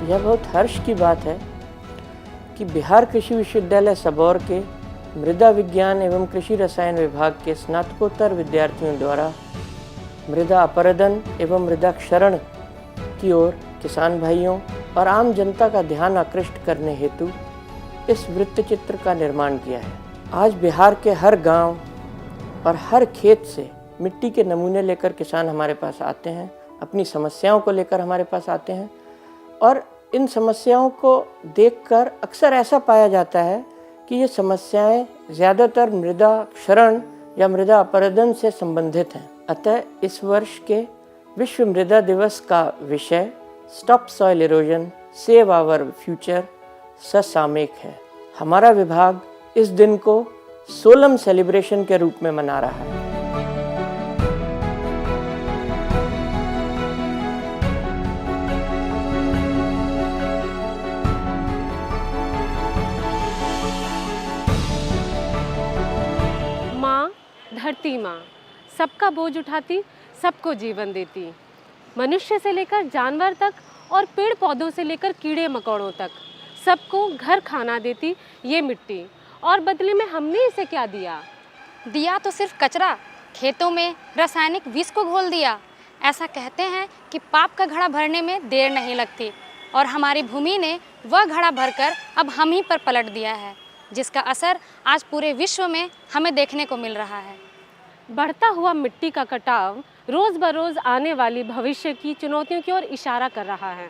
यह बहुत हर्ष की बात है कि बिहार कृषि विश्वविद्यालय सबौर के मृदा विज्ञान एवं कृषि रसायन विभाग के स्नातकोत्तर विद्यार्थियों द्वारा मृदा अपरदन एवं मृदा क्षरण की ओर किसान भाइयों और आम जनता का ध्यान आकृष्ट करने हेतु इस वृत्तचित्र का निर्माण किया है। आज बिहार के हर गांव और हर खेत से मिट्टी के नमूने लेकर किसान हमारे पास आते हैं, अपनी समस्याओं को लेकर हमारे पास आते हैं और इन समस्याओं को देखकर अक्सर ऐसा पाया जाता है कि ये समस्याएं ज़्यादातर मृदा क्षरण या मृदा अपरदन से संबंधित हैं। अतः इस वर्ष के विश्व मृदा दिवस का विषय stop soil erosion save our future ससामयिक है। हमारा विभाग इस दिन को सोलम सेलिब्रेशन के रूप में मना रहा है। माँ, धरती माँ सबका बोझ उठाती, सबको जीवन देती। मनुष्य से लेकर जानवर तक और पेड़ पौधों से लेकर कीड़े मकोड़ों तक सबको घर खाना देती ये मिट्टी। और बदले में हमने इसे क्या दिया? दिया तो सिर्फ कचरा, खेतों में रासायनिक विष को घोल दिया। ऐसा कहते हैं कि पाप का घड़ा भरने में देर नहीं लगती और हमारी भूमि ने वह घड़ा भरकर अब हम ही पर पलट दिया है, जिसका असर आज पूरे विश्व में हमें देखने को मिल रहा है। बढ़ता हुआ मिट्टी का कटाव रोज़ बरोज़ आने वाली भविष्य की चुनौतियों की ओर इशारा कर रहा है।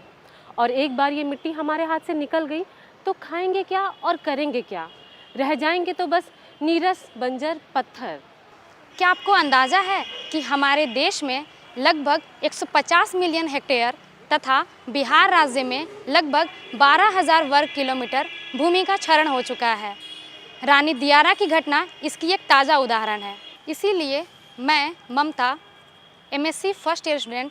और एक बार ये मिट्टी हमारे हाथ से निकल गई तो खाएंगे क्या और करेंगे क्या? रह जाएंगे तो बस नीरस बंजर पत्थर। क्या आपको अंदाज़ा है कि हमारे देश में लगभग 150 मिलियन हेक्टेयर तथा बिहार राज्य में लगभग 12,000 वर्ग किलोमीटर भूमि का क्षरण हो चुका है। रानी दियारा की घटना इसकी एक ताज़ा उदाहरण है। इसीलिए मैं ममता MSc फर्स्ट ईयर स्टूडेंट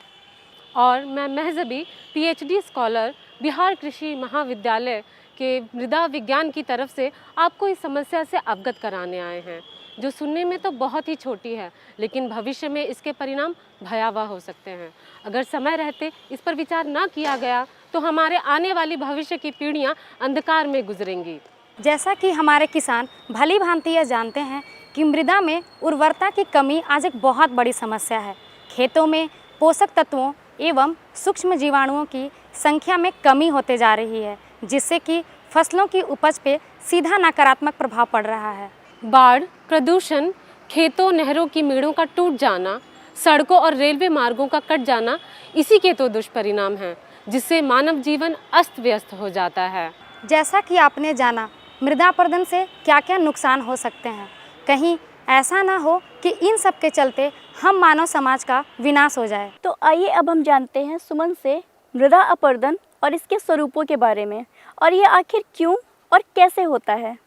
और मैं महजबी PhD स्कॉलर बिहार कृषि महाविद्यालय के मृदा विज्ञान की तरफ से आपको इस समस्या से अवगत कराने आए हैं, जो सुनने में तो बहुत ही छोटी है, लेकिन भविष्य में इसके परिणाम भयावह हो सकते हैं। अगर समय रहते इस पर विचार न किया गया तो हमारे आने वाली भविष्य की पीढ़ियां अंधकार में गुजरेंगी। जैसा कि हमारे किसान भली भांति यह जानते हैं कि मृदा में उर्वरता की कमी आज एक बहुत बड़ी समस्या है। खेतों में पोषक तत्वों एवं सूक्ष्म जीवाणुओं की संख्या में कमी होते जा रही है, जिससे कि फसलों की उपज पे सीधा नकारात्मक प्रभाव पड़ रहा है। बाढ़, प्रदूषण, खेतों नहरों की मेड़ों का टूट जाना, सड़कों और रेलवे मार्गों का कट जाना इसी के तो दुष्परिणाम हैं, जिससे मानव जीवन अस्त व्यस्त हो जाता है। जैसा कि आपने जाना, मृदा अपरदन से क्या क्या नुकसान हो सकते हैं। कहीं ऐसा ना हो कि इन सब के चलते हम मानव समाज का विनाश हो जाए। तो आइए अब हम जानते हैं सुमन से मृदा अपरदन और इसके स्वरूपों के बारे में, और ये आखिर क्यों और कैसे होता है।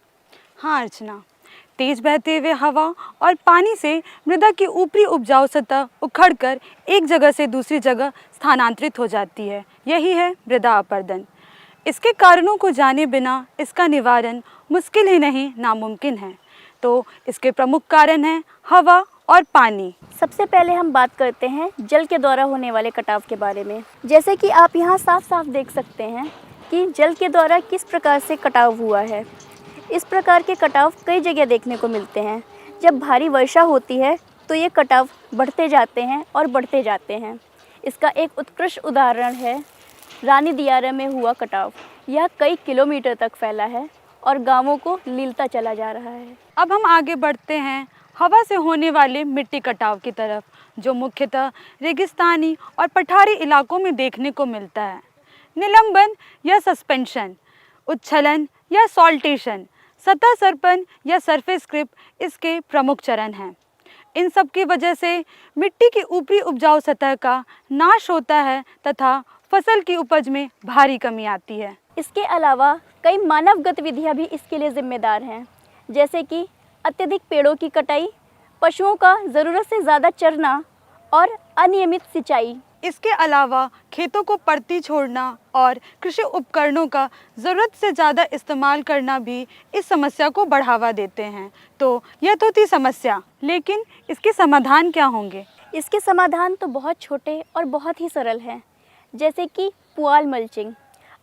हाँ अर्चना, तेज बहते हुए हवा और पानी से मृदा की ऊपरी उपजाऊ सतह उखड़कर एक जगह से दूसरी जगह स्थानांतरित हो जाती है। यही है मृदा अपरदन। इसके कारणों को जाने बिना इसका निवारण मुश्किल ही नहीं नामुमकिन है। तो इसके प्रमुख कारण हैं हवा और पानी। सबसे पहले हम बात करते हैं जल के द्वारा होने वाले कटाव के बारे में। जैसे कि आप यहाँ साफ साफ देख सकते हैं कि जल के द्वारा किस प्रकार से कटाव हुआ है। इस प्रकार के कटाव कई जगह देखने को मिलते हैं। जब भारी वर्षा होती है तो ये कटाव बढ़ते जाते हैं और बढ़ते जाते हैं। इसका एक उत्कृष्ट उदाहरण है रानी दियारा में हुआ कटाव। यह कई किलोमीटर तक फैला है और गांवों को लीलता चला जा रहा है। अब हम आगे बढ़ते हैं हवा से होने वाले मिट्टी कटाव की तरफ, जो मुख्यतः रेगिस्तानी और पठारी इलाकों में देखने को मिलता है। निलंबन या सस्पेंशन, उच्छलन या सॉल्टेशन, सतह सरपन या सरफेस क्रिप इसके प्रमुख चरण हैं। इन सब की वजह से मिट्टी की ऊपरी उपजाऊ सतह का नाश होता है तथा फसल की उपज में भारी कमी आती है। इसके अलावा कई मानव गतिविधियां भी इसके लिए जिम्मेदार हैं, जैसे कि अत्यधिक पेड़ों की कटाई, पशुओं का ज़रूरत से ज़्यादा चरना और अनियमित सिंचाई। इसके अलावा खेतों को पड़ती छोड़ना और कृषि उपकरणों का ज़रूरत से ज़्यादा इस्तेमाल करना भी इस समस्या को बढ़ावा देते हैं। तो यह तो थी समस्या, लेकिन इसके समाधान क्या होंगे? इसके समाधान तो बहुत छोटे और बहुत ही सरल हैं, जैसे कि पुआल मल्चिंग।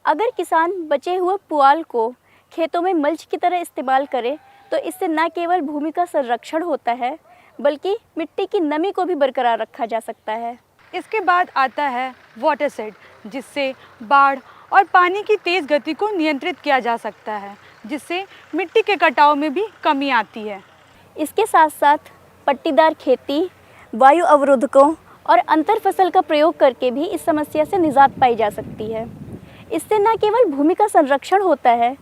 अगर किसान बचे हुए पुआल को खेतों में मल्च की तरह इस्तेमाल करे तो इससे न केवल भूमि का संरक्षण होता है बल्कि मिट्टी की नमी को भी बरकरार रखा जा सकता है। इसके बाद आता है वाटर शेड, जिससे बाढ़ और पानी की तेज़ गति को नियंत्रित किया जा सकता है, जिससे मिट्टी के कटाव में भी कमी आती है। इसके साथ साथ पट्टीदार खेती, वायु अवरोधकों और अंतर फसल का प्रयोग करके भी इस समस्या से निजात पाई जा सकती है। इससे न केवल भूमि का संरक्षण होता है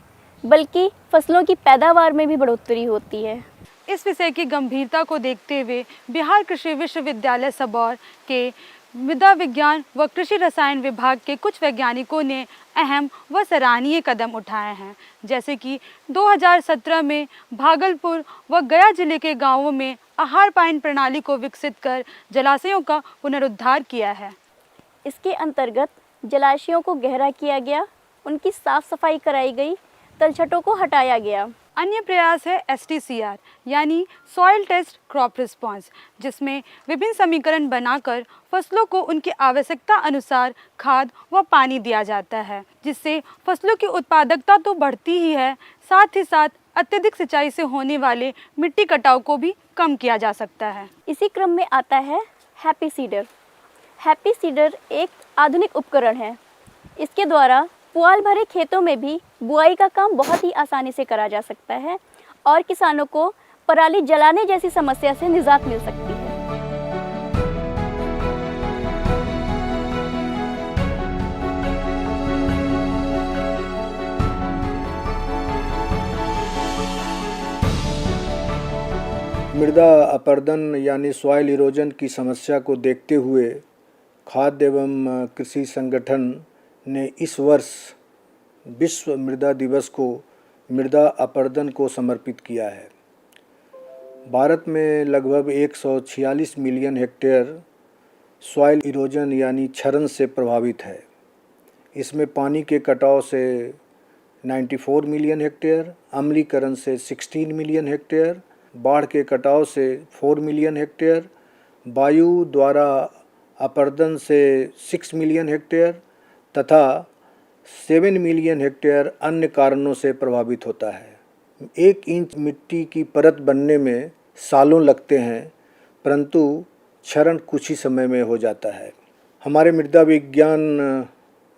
बल्कि फसलों की पैदावार में भी बढ़ोतरी होती है। इस विषय की गंभीरता को देखते हुए बिहार कृषि विश्वविद्यालय सबौर के मृदा विज्ञान व कृषि रसायन विभाग के कुछ वैज्ञानिकों ने अहम व सराहनीय कदम उठाए हैं, जैसे कि 2017 में भागलपुर व गया जिले के गांवों में आहार पायन प्रणाली को विकसित कर जलाशयों का पुनरुद्धार किया है। इसके अंतर्गत जलाशयों को गहरा किया गया, उनकी साफ सफाई कराई गई, तलछटों को हटाया गया। अन्य प्रयास है STCR यानी सॉइल टेस्ट क्रॉप रिस्पॉन्स, जिसमें विभिन्न समीकरण बनाकर फसलों को उनकी आवश्यकता अनुसार खाद व पानी दिया जाता है, जिससे फसलों की उत्पादकता तो बढ़ती ही है, साथ ही साथ अत्यधिक सिंचाई से होने वाले मिट्टी कटाव को भी कम किया जा सकता है। इसी क्रम में आता है हैप्पी सीडर। हैप्पी सीडर एक आधुनिक उपकरण है। इसके द्वारा पुआल भरे खेतों में भी बुआई का काम बहुत ही आसानी से करा जा सकता है और किसानों को पराली जलाने जैसी समस्या से निजात मिल सकती है। मृदा अपरदन यानी सॉइल इरोजन की समस्या को देखते हुए खाद्य एवं कृषि संगठन ने इस वर्ष विश्व मृदा दिवस को मृदा अपरदन को समर्पित किया है। भारत में लगभग 146 मिलियन हेक्टेयर सॉइल इरोजन यानी क्षरण से प्रभावित है। इसमें पानी के कटाव से 94 मिलियन हेक्टेयर, अम्लीकरण से 16 मिलियन हेक्टेयर, बाढ़ के कटाव से 4 मिलियन हेक्टेयर, वायु द्वारा अपरदन से 6 मिलियन हेक्टेयर तथा 7 मिलियन हेक्टेयर अन्य कारणों से प्रभावित होता है। 1 इंच मिट्टी की परत बनने में सालों लगते हैं, परंतु क्षरण कुछ ही समय में हो जाता है। हमारे मृदा विज्ञान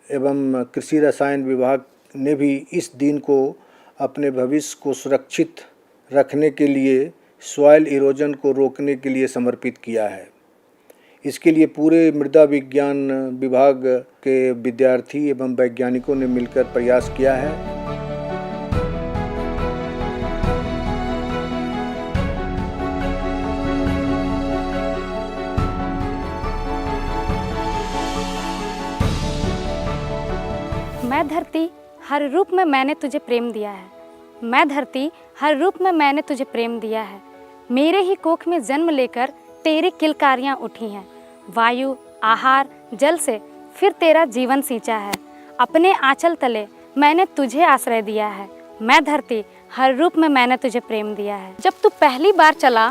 एवं कृषि रसायन विभाग ने भी इस दिन को अपने भविष्य को सुरक्षित रखने के लिए सॉइल इरोजन को रोकने के लिए समर्पित किया है। इसके लिए पूरे मृदा विज्ञान विभाग के विद्यार्थी एवं वैज्ञानिकों ने मिलकर प्रयास किया है। मैं धरती हर रूप में मैंने तुझे प्रेम दिया है। मैं धरती हर रूप में मैंने तुझे प्रेम दिया है। मेरे ही कोख में जन्म लेकर तेरी किलकारियाँ उठी हैं। वायु, आहार, जल से फिर तेरा जीवन सींचा है। अपने आंचल तले मैंने तुझे आश्रय दिया है। मैं धरती हर रूप में मैंने तुझे प्रेम दिया है। जब तू पहली बार चला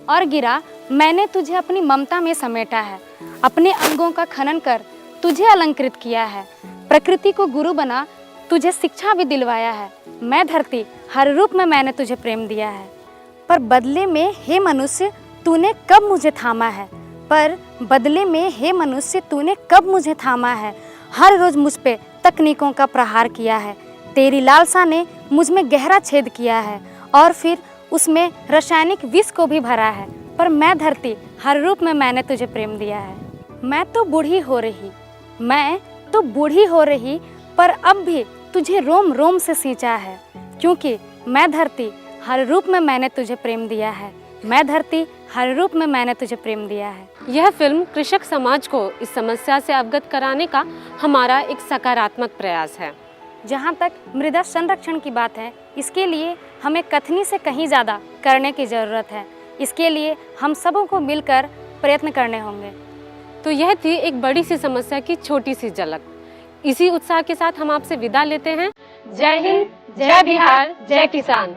और गिरा, मैंने तुझे अपनी ममता में समेटा है। अपने अंगों का खनन कर तुझे अलंकृत किया है। प्रकृति को गुरु बना तुझे शिक्षा भी दिलवाया है। मैं धरती हर रूप में मैंने तुझे प्रेम दिया है। पर बदले में हे मनुष्य तूने कब मुझे थामा है। हर रोज मुझ पे तकनीकों का प्रहार किया है। तेरी लालसा ने मुझ में गहरा छेद किया है और फिर उसमें रासायनिक विष को भी भरा है। पर मैं धरती हर रूप में मैंने तुझे प्रेम दिया है। मैं तो बूढ़ी हो रही पर अब भी तुझे रोम रोम से सींचा है, क्योंकि मैं धरती हर रूप में मैंने तुझे प्रेम दिया है। मैं धरती हर रूप में मैंने तुझे प्रेम दिया है। यह फिल्म कृषक समाज को इस समस्या से अवगत कराने का हमारा एक सकारात्मक प्रयास है। जहाँ तक मृदा संरक्षण की बात है, इसके लिए हमें कथनी से कहीं ज़्यादा करने की ज़रूरत है। इसके लिए हम सबों को मिलकर प्रयत्न करने होंगे। तो यह थी एक बड़ी सी समस्या की छोटी सी झलक। इसी उत्साह के साथ हम आपसे विदा लेते हैं। जय हिंद, जय बिहार, जय किसान।